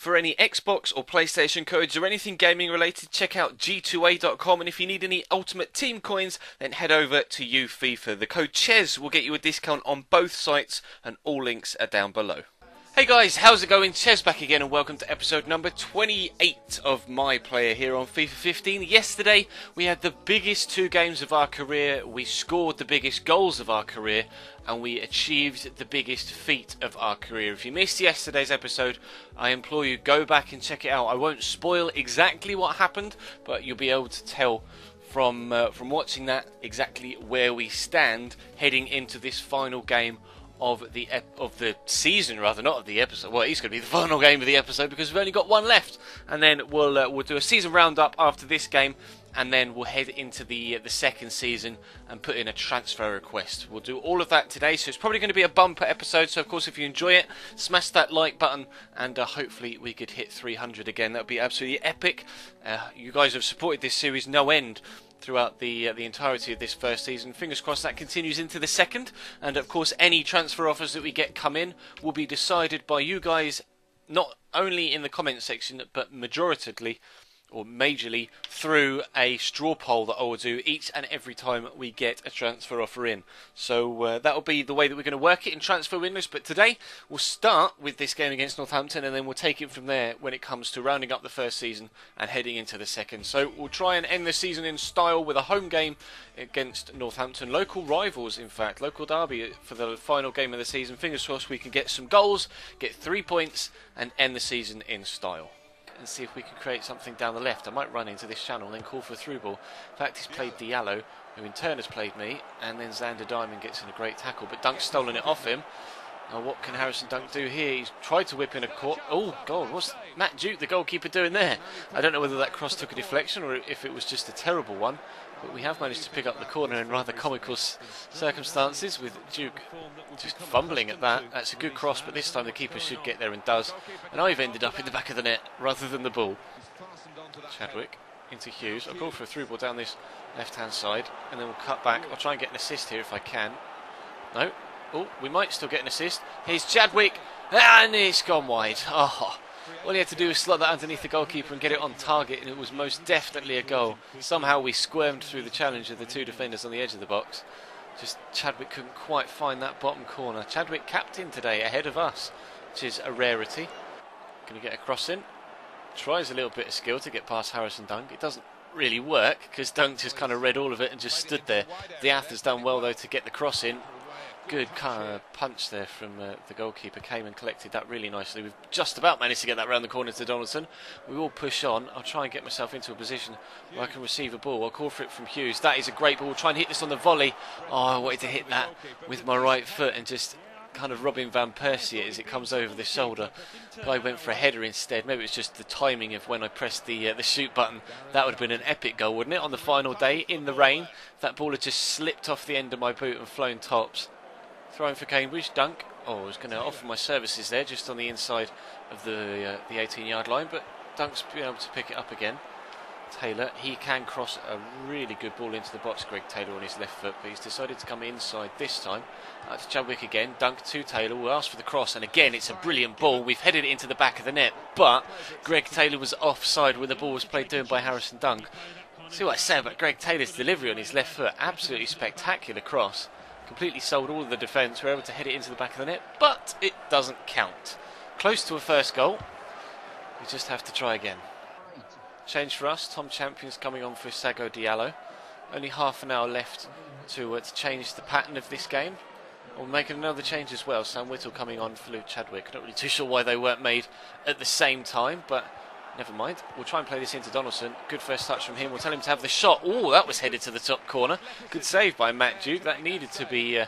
For any Xbox or PlayStation codes or anything gaming related, check out g2a.com, and if you need any Ultimate Team coins, then head over to FIFA. The code CHES will get you a discount on both sites, and all links are down below. Hey guys, how's it going? Ches back again, and welcome to episode number 28 of My Player here on FIFA 15. Yesterday we had the biggest two games of our career, we scored the biggest goals of our career, and we achieved the biggest feat of our career. If you missed yesterday's episode, I implore you, go back and check it out. I won't spoil exactly what happened, but you'll be able to tell from watching that exactly where we stand heading into this final game of the season, rather, not of the episode. Well, it's going to be the final game of the episode because we've only got one left, and then we'll do a season roundup after this game, and then we'll head into the second season and put in a transfer request. We'll do all of that today, so it's probably going to be a bumper episode. So of course, if you enjoy it, smash that like button, and hopefully we could hit 300 again. That would be absolutely epic. You guys have supported this series no end throughout the entirety of this first season. Fingers crossed that continues into the second, and of course any transfer offers that we get come in will be decided by you guys, not only in the comment section but majorly through a straw poll that I will do each and every time we get a transfer offer in. So that will be the way that we're going to work it in transfer windows. But today we'll start with this game against Northampton, and then we'll take it from there when it comes to rounding up the first season and heading into the second. So we'll try and end the season in style with a home game against Northampton, local rivals in fact, local derby for the final game of the season. Fingers crossed we can get some goals, get 3 points, and end the season in style. And see if we can create something down the left. I might run into this channel and then call for a through ball. In fact, he's played Diallo, who in turn has played me, and then Xander Diamond gets in a great tackle, but Dunk's stolen it off him. Now what can Harrison Dunk do here? He's tried to whip in a court. Oh God, what's Matt Duke, the goalkeeper, doing there? I don't know whether that cross took a deflection or if it was just a terrible one, but we have managed to pick up the corner in rather comical circumstances, with Duke just fumbling at that. That's a good cross, but this time the keeper should get there and does. And I've ended up in the back of the net rather than the ball. Chadwick into Hughes. I'll go for a through ball down this left-hand side, and then we'll cut back. I'll try and get an assist here if I can. No. Oh, we might still get an assist. Here's Chadwick, and it's gone wide. Oh, all he had to do was slot that underneath the goalkeeper and get it on target, and it was most definitely a goal. Somehow we squirmed through the challenge of the two defenders on the edge of the box. Just Chadwick couldn't quite find that bottom corner. Chadwick captain today, ahead of us, which is a rarity. Going to get a cross in. Tries a little bit of skill to get past Harrison Dunk. It doesn't really work because Dunk just kind of read all of it and just stood there. Diath has done well though to get the cross in. Good kind of punch there from the goalkeeper. Came and collected that really nicely. We've just about managed to get that round the corner to Donaldson. We will push on. I'll try and get myself into a position where I can receive a ball. I'll call for it from Hughes. That is a great ball. We'll try and hit this on the volley. Oh, I wanted to hit that with my right foot and just kind of Robin Van Persie it as it comes over the shoulder. Guy went for a header instead. Maybe it's just the timing of when I pressed the shoot button. That would have been an epic goal, wouldn't it? On the final day in the rain, that ball had just slipped off the end of my boot and flown tops. Throwing for Cambridge, Dunk. Oh, I was going to offer my services there just on the inside of the 18-yard line, but Dunk's been able to pick it up again. Taylor, he can cross a really good ball into the box, Greg Taylor, on his left foot, but he's decided to come inside this time. To Chadwick again, Dunk to Taylor, we'll ask for the cross, and again it's a brilliant ball. We've headed it into the back of the net, but Greg Taylor was offside when the ball was played to him by Harrison Dunk. See what I say about Greg Taylor's delivery on his left foot, absolutely spectacular cross. Completely sold all of the defence. We're able to hit it into the back of the net, but it doesn't count. Close to a first goal. We just have to try again. Change for us. Tom Champion's coming on for Sago Diallo. Only half an hour left to change the pattern of this game. We'll make another change as well. Sam Whittle coming on for Luke Chadwick. Not really too sure why they weren't made at the same time, but never mind. We'll try and play this into Donaldson. Good first touch from him. We'll tell him to have the shot. Oh, that was headed to the top corner. Good save by Matt Duke. That needed to be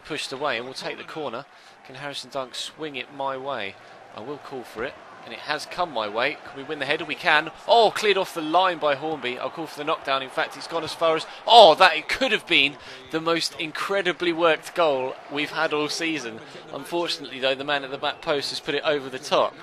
pushed away, and we'll take the corner. Can Harrison Dunk swing it my way? I will call for it, and it has come my way. Can we win the header? We can. Oh, cleared off the line by Hornby. I'll call for the knockdown. In fact, it's gone as far as... Oh, that it could have been the most incredibly worked goal we've had all season. Unfortunately, though, the man at the back post has put it over the top.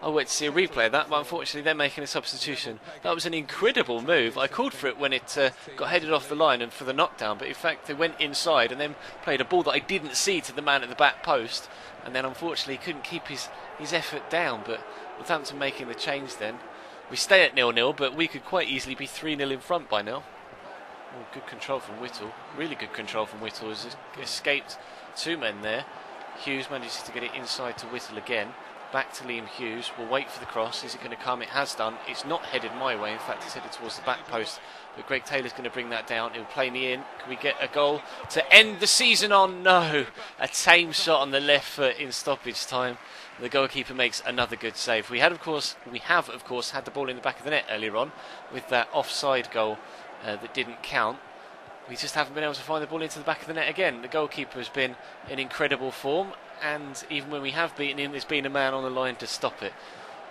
I went to see a replay of that, but unfortunately they're making a substitution. That was an incredible move. I called for it when it got headed off the line and for the knockdown, but in fact they went inside and then played a ball that I didn't see to the man at the back post, and then unfortunately he couldn't keep his effort down. But Northampton making the change then. We stay at 0-0, but we could quite easily be 3-0 in front by now. Oh, good control from Whittle. Really good control from Whittle. Has escaped two men there. Hughes manages to get it inside to Whittle again. Back to Liam Hughes. We'll wait for the cross. Is it going to come? It has done. It's not headed my way. In fact, it's headed towards the back post. But Greg Taylor's going to bring that down. He'll play me in. Can we get a goal to end the season on? No. A tame shot on the left foot in stoppage time. The goalkeeper makes another good save. We have, of course, had the ball in the back of the net earlier on with that offside goal that didn't count. We just haven't been able to find the ball into the back of the net again. The goalkeeper has been in incredible form, and even when we have beaten him, there's been a man on the line to stop it.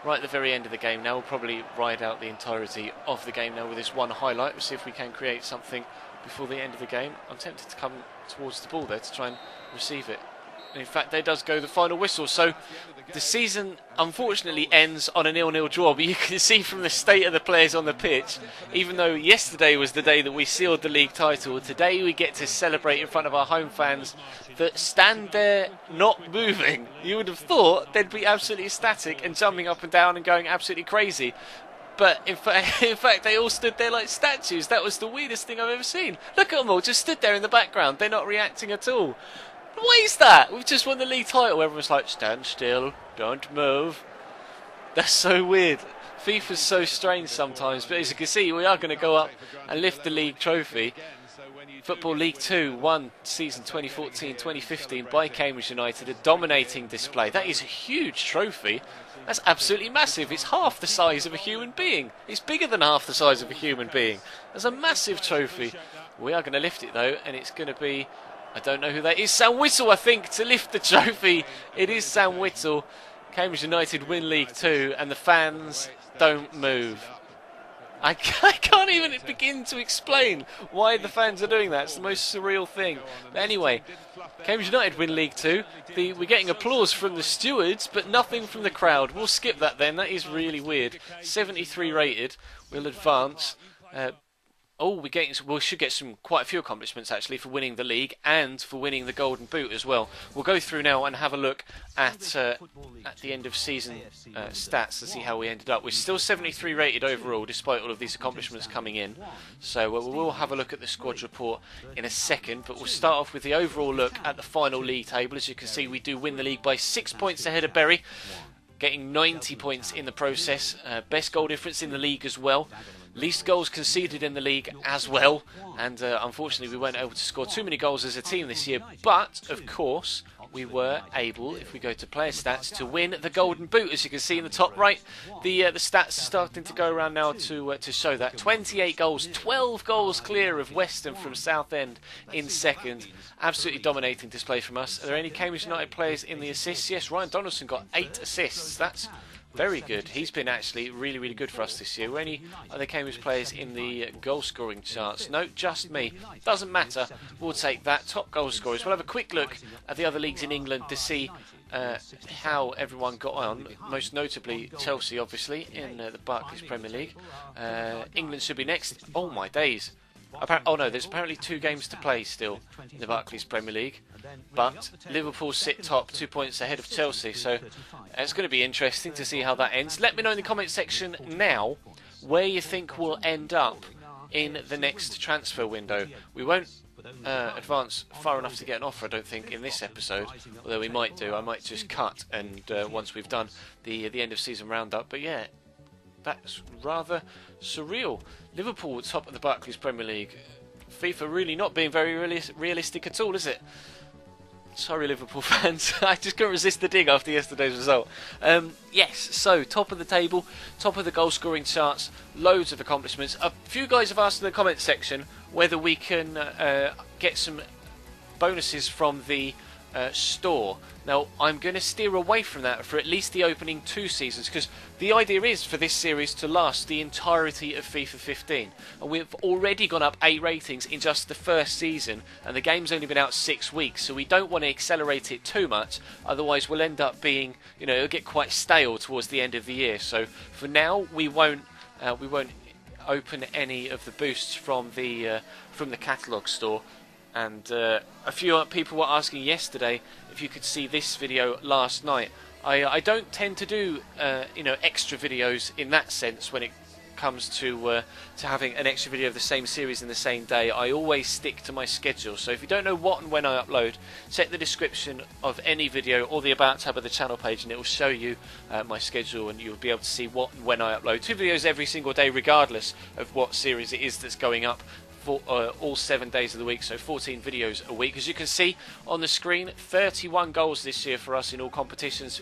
Right at the very end of the game now, we'll probably ride out the entirety of the game now with this one highlight. We'll see if we can create something before the end of the game. I'm tempted to come towards the ball there to try and receive it. And in fact, there does go the final whistle. So the season unfortunately ends on a 0-0 draw, but you can see from the state of the players on the pitch, even though yesterday was the day that we sealed the league title, today we get to celebrate in front of our home fans that stand there not moving. You would have thought they'd be absolutely ecstatic and jumping up and down and going absolutely crazy. But in fact, they all stood there like statues. That was the weirdest thing I've ever seen. Look at them all, just stood there in the background. They're not reacting at all. What is that? We've just won the league title. Everyone's like, stand still, don't move. That's so weird. FIFA's so strange sometimes, but as you can see, we are going to go up and lift the league trophy. Football League 2 won season 2014-2015 by Cambridge United, a dominating display. That is a huge trophy. That's absolutely massive. It's half the size of a human being. It's bigger than half the size of a human being. That's a massive trophy. We are going to lift it though, and it's going to be, I don't know who that is, Sam Whittle, I think, to lift the trophy. It is Sam Whittle. Cambridge United win League 2 and the fans don't move. I can't even begin to explain why the fans are doing that. It's the most surreal thing. But anyway, Cambridge United win League 2. We're getting applause from the stewards, but nothing from the crowd. We'll skip that then. That is really weird. 73 rated. We'll advance. We should get quite a few accomplishments actually for winning the league and for winning the Golden Boot as well. We'll go through now and have a look at the end of season stats to see how we ended up. We're still 73 rated overall despite all of these accomplishments coming in. So we will have a look at the squad report in a second, but we'll start off with the overall look at the final league table. As you can see, we do win the league by 6 points ahead of Bury, getting 90 points in the process. Best goal difference in the league as well. Least goals conceded in the league as well, and unfortunately we weren't able to score too many goals as a team this year, but of course we were able, if we go to player stats, to win the Golden Boot. As you can see in the top right, the stats are starting to go around now to show that. 28 goals, 12 goals clear of Weston from Southend in second. Absolutely dominating display from us. Are there any Cambridge United players in the assists? Yes, Ryan Donaldson got 8 assists. That's very good. He's been actually really, really good for us this year. Were any other Cambridge players in the goal scoring charts? No, just me. Doesn't matter. We'll take that. Top goal scorers. We'll have a quick look at the other leagues in England to see how everyone got on. Most notably Chelsea, obviously, in the Barclays Premier League. England should be next. Oh my days. There's apparently 2 games to play still in the Barclays Premier League, but Liverpool sit top 2 points ahead of Chelsea, so it's going to be interesting to see how that ends. Let me know in the comment section now where you think we'll end up in the next transfer window. We won't advance far enough to get an offer, I don't think, in this episode, although we might do. I might just cut and once we've done the end of season roundup, but yeah, that's rather surreal. Liverpool top of the Barclays Premier League. FIFA really not being very realistic at all, is it? Sorry, Liverpool fans. I just couldn't resist the dig after yesterday's result. Yes, so top of the table, top of the goal scoring charts, loads of accomplishments. A few guys have asked in the comment section whether we can get some bonuses from the store. Now, I'm going to steer away from that for at least the opening 2 seasons, because the idea is for this series to last the entirety of FIFA 15. And we've already gone up 8 ratings in just the first season, and the game's only been out 6 weeks, so we don't want to accelerate it too much, otherwise we'll end up being, it'll get quite stale towards the end of the year. So for now, we won't open any of the boosts from the catalogue store. And a few people were asking yesterday if you could see this video last night. I don't tend to do extra videos in that sense when it comes to having an extra video of the same series in the same day. I always stick to my schedule, so if you don't know what and when I upload, check the description of any video or the About tab of the channel page, and it will show you my schedule, and you'll be able to see what and when I upload. 2 videos every single day, regardless of what series it is that's going up, for all 7 days of the week, so 14 videos a week. As you can see on the screen, 31 goals this year for us in all competitions,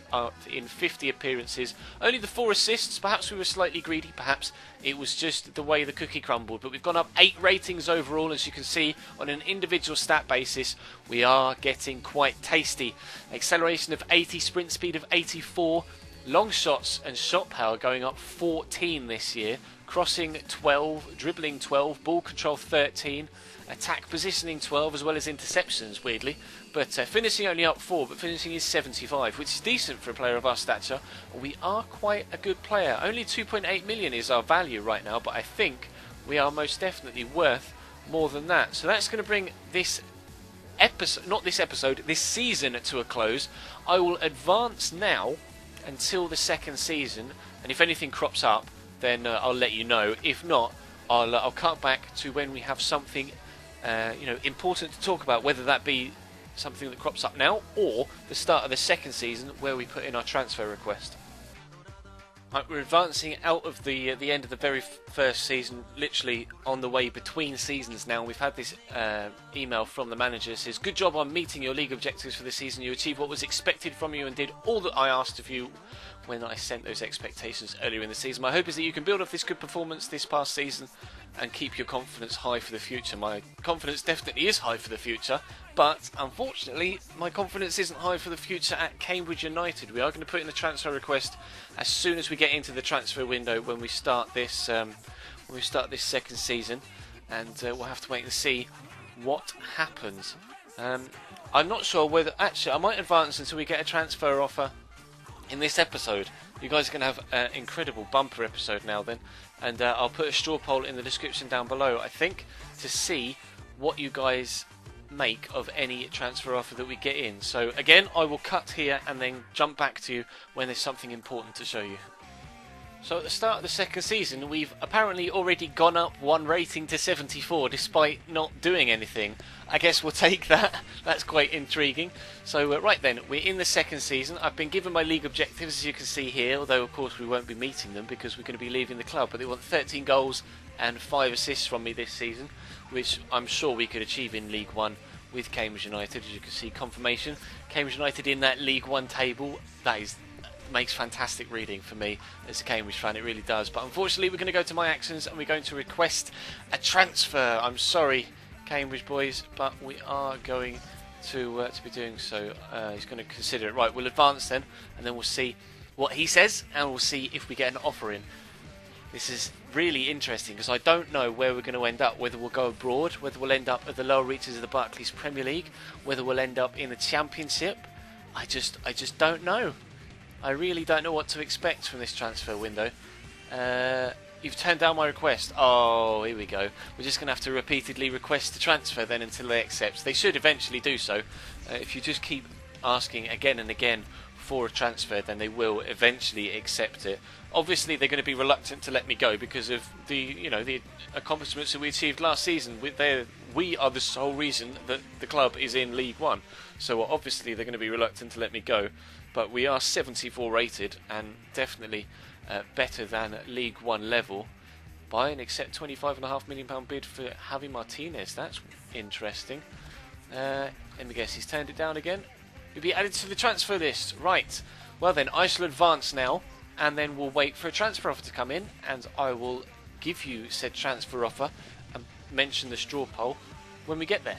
in 50 appearances. Only the 4 assists. Perhaps we were slightly greedy, perhaps it was just the way the cookie crumbled, but we've gone up 8 ratings overall. As you can see on an individual stat basis, we are getting quite tasty. Acceleration of 80, sprint speed of 84, long shots and shot power going up 14 this year, crossing 12, dribbling 12, ball control 13, attack positioning 12, as well as interceptions, weirdly. But finishing only up 4, but finishing is 75, which is decent for a player of our stature. We are quite a good player. Only 2.8 million is our value right now, but I think we are most definitely worth more than that. So that's going to bring this episode, not this episode, this season to a close. I will advance now until the second season, and if anything crops up, then I'll let you know. If not, I'll cut back to when we have something important to talk about, whether that be something that crops up now or the start of the second season where we put in our transfer request. Right, we're advancing out of the end of the very first season, literally on the way between seasons now. We've had this email from the manager that says, "Good job on meeting your league objectives for this season. You achieved what was expected from you and did all that I asked of you when I sent those expectations earlier in the season. My hope is that you can build off this good performance this past season and keep your confidence high for the future." My confidence definitely is high for the future, but unfortunately my confidence isn't high for the future at Cambridge United. We are going to put in the transfer request as soon as we get into the transfer window when we start this second season, and we'll have to wait and see what happens. I'm not sure whether, actually I might advance until we get a transfer offer in this episode. You guys are going to have an incredible bumper episode now then, and I'll put a straw poll in the description down below, I think, to see what you guys make of any transfer offer that we get in. So again, I will cut here and then jump back to you when there's something important to show you. So at the start of the second season, we've apparently already gone up 1 rating to 74 despite not doing anything. I guess we'll take that. That's quite intriguing. So right then, we're in the second season. I've been given my league objectives, as you can see here, although of course we won't be meeting them because we're going to be leaving the club. But they want 13 goals and 5 assists from me this season, which I'm sure we could achieve in League 1 with Cambridge United. As you can see, confirmation. Cambridge United in that League 1 table. That makes fantastic reading for me as a Cambridge fan, it really does. But unfortunately we're going to go to my actions and we're going to request a transfer. I'm sorry, Cambridge boys, but we are going to be doing so. He's going to consider it. Right, we'll advance then, and then we'll see what he says, and we'll see if we get an offer in. This is really interesting because I don't know where we're going to end up, whether we'll go abroad, whether we'll end up at the lower reaches of the Barclays Premier League, whether we'll end up in the Championship. I just don't know. I really don't know what to expect from this transfer window. You've turned down my request. Oh, here we go. We're just going to have to repeatedly request the transfer then until they accept. They should eventually do so. If you just keep asking again and again for a transfer, then they will eventually accept it. Obviously, they're going to be reluctant to let me go because of the accomplishments that we achieved last season. We are the sole reason that the club is in League 1. So obviously, they're going to be reluctant to let me go. But we are 74 rated and definitely better than League 1 level. Buy and accept £25.5 million bid for Javi Martinez. That's interesting. Let me guess, he's turned it down again. You'll be added to the transfer list. Right. Well then, I shall advance now, and then we'll wait for a transfer offer to come in, and I will give you said transfer offer and mention the straw poll when we get there.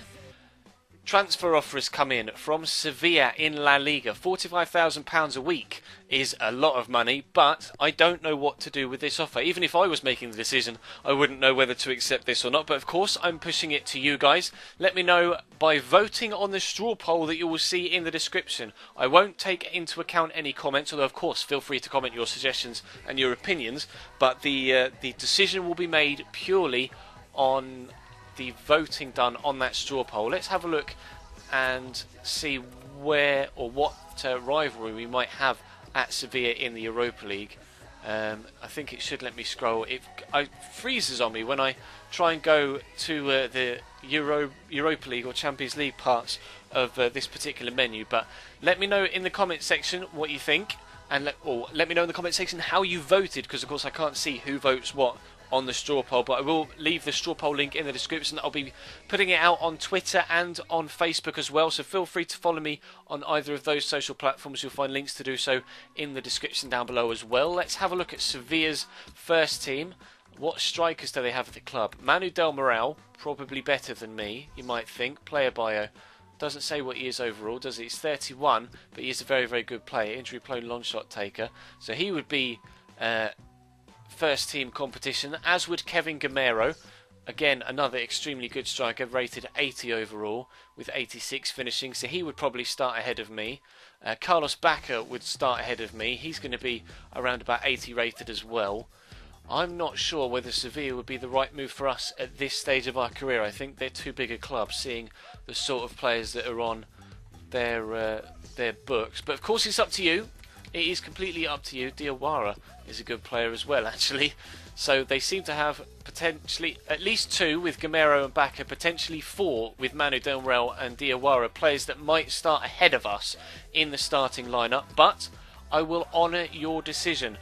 Transfer offer has come in from Sevilla in La Liga. £45,000 a week is a lot of money, but I don't know what to do with this offer. Even if I was making the decision, I wouldn't know whether to accept this or not. But of course, I'm pushing it to you guys. Let me know by voting on the straw poll that you will see in the description. I won't take into account any comments, although of course, feel free to comment your suggestions and your opinions. But the decision will be made purely on the voting done on that straw poll. Let's have a look and see where or what rivalry we might have at Sevilla in the Europa League. I think it should let me scroll. It freezes on me when I try and go to the Europa League or Champions League parts of this particular menu. But let me know in the comment section what you think, and let me know in the comment section how you voted, because of course I can't see who votes what on the straw poll, but I will leave the straw poll link in the description. I'll be putting it out on Twitter and on Facebook as well, so feel free to follow me on either of those social platforms. You'll find links to do so in the description down below as well. Let's have a look at Sevilla's first team. What strikers do they have at the club? Manu Del Moral, probably better than me, you might think. Player bio doesn't say what he is overall, does it? He's 31, but he is a very, very good player. Injury prone long shot taker, so he would be first team competition, as would Kevin Gamero. Again, another extremely good striker, rated 80 overall with 86 finishing, so he would probably start ahead of me. Carlos Bacca would start ahead of me. He's going to be around about 80 rated as well. I'm not sure whether Sevilla would be the right move for us at this stage of our career. I think they're too big a club, seeing the sort of players that are on their books. But of course it's up to you. It is completely up to you. Diawara is a good player as well, actually. So they seem to have potentially at least 2 with Gamero and Bacca, potentially 4 with Manu Del Moral and Diawara, players that might start ahead of us in the starting lineup. But I will honour your decision.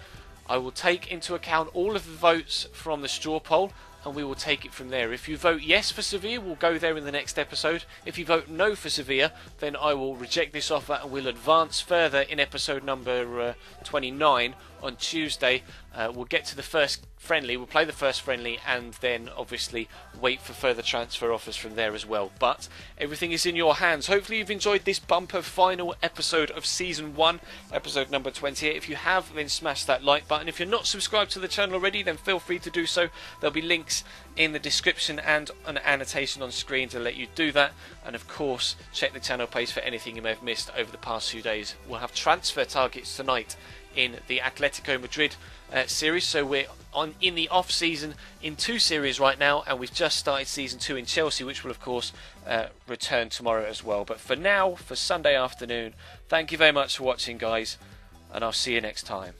I will take into account all of the votes from the straw poll, and we will take it from there. If you vote yes for Sevilla, we'll go there in the next episode. If you vote no for Sevilla, then I will reject this offer and we'll advance further in episode number 29 on Tuesday. We'll get to the first friendly, we'll play the first friendly, and then obviously wait for further transfer offers from there as well. But everything is in your hands. Hopefully you've enjoyed this bumper final episode of season 1, episode number 28. If you have, then smash that like button. If you're not subscribed to the channel already, then feel free to do so. There'll be links in the description and an annotation on screen to let you do that. And of course, check the channel page for anything you may have missed over the past few days. We'll have transfer targets tonight in the Atletico Madrid series, so we're in the off season in 2 series right now, and we've just started season 2 in Chelsea, which will of course return tomorrow as well. But for now, for Sunday afternoon, thank you very much for watching, guys, and I'll see you next time.